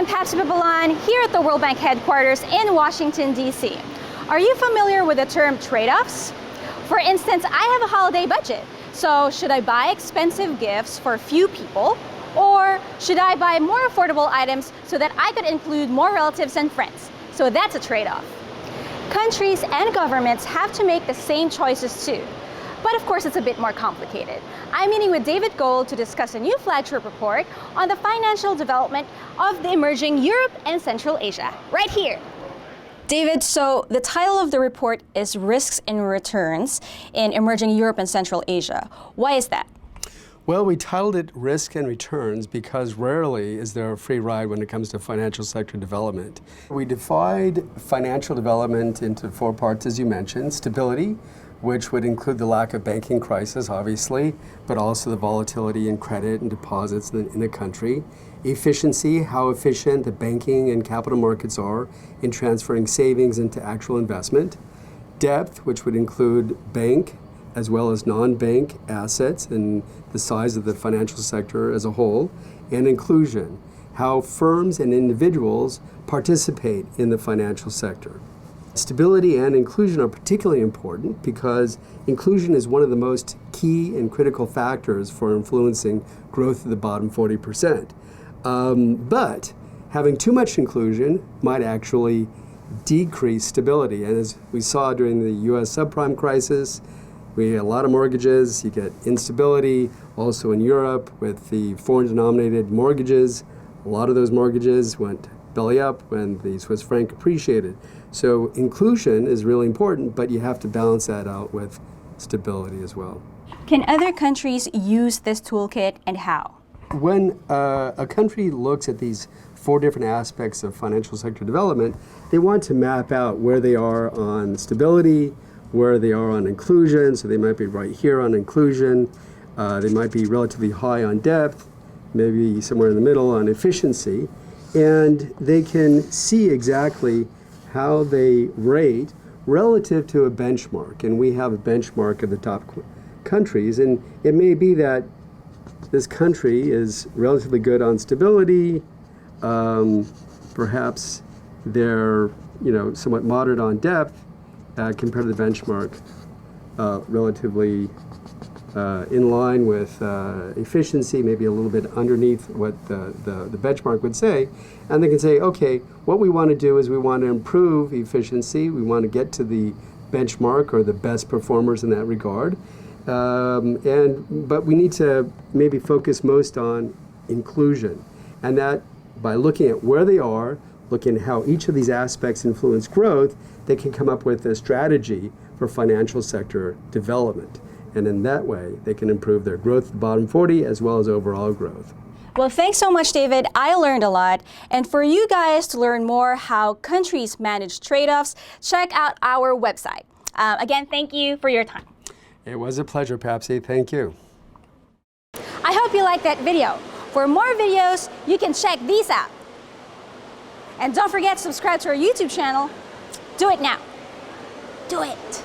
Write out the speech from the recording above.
I'm Pabsy Pabalan here at the World Bank headquarters in Washington, D.C. Are you familiar with the term trade-offs? For instance, I have a holiday budget. So should I buy expensive gifts for a few people? Or should I buy more affordable items so that I could include more relatives and friends? So that's a trade-off. Countries and governments have to make the same choices too. But of course, it's a bit more complicated. I'm meeting with David Gould to discuss a new flagship report on the financial development of the emerging Europe and Central Asia, right here. David, so the title of the report is Risks and Returns in Emerging Europe and Central Asia. Why is that? Well, we titled it Risk and Returns because rarely is there a free ride when it comes to financial sector development. We divide financial development into four parts, as you mentioned: stability, which would include the lack of banking crisis, obviously, but also the volatility in credit and deposits in a country; efficiency, how efficient the banking and capital markets are in transferring savings into actual investment; depth, which would include bank as well as non-bank assets and the size of the financial sector as a whole; and inclusion, how firms and individuals participate in the financial sector. Stability and inclusion are particularly important because inclusion is one of the most key and critical factors for influencing growth of the bottom 40%. But having too much inclusion might actually decrease stability. And as we saw during the US subprime crisis, we had a lot of mortgages, you get instability. Also in Europe with the foreign denominated mortgages, a lot of those mortgages went belly up when the Swiss franc appreciated. So inclusion is really important, but you have to balance that out with stability as well. Can other countries use this toolkit, and how? When a country looks at these four different aspects of financial sector development, they want to map out where they are on stability, where they are on inclusion. So they might be right here on inclusion. They might be relatively high on depth, maybe somewhere in the middle on efficiency. And they can see exactly how they rate relative to a benchmark. And we have a benchmark of the top countries. And it may be that this country is relatively good on stability. Perhaps they're somewhat moderate on depth compared to the benchmark, relatively in line with efficiency, maybe a little bit underneath what the benchmark would say. And they can say, okay, what we want to do is we want to improve efficiency. We want to get to the benchmark or the best performers in that regard. But we need to maybe focus most on inclusion. And that by looking at where they are, looking at how each of these aspects influence growth, they can come up with a strategy for financial sector development. And in that way, they can improve their growth at the bottom 40 as well as overall growth. Well, thanks so much, David. I learned a lot. And for you guys to learn more how countries manage trade-offs, check out our website. Again, thank you for your time. It was a pleasure, Pabsy. Thank you. I hope you liked that video. For more videos, you can check these out. And don't forget to subscribe to our YouTube channel. Do it now. Do it.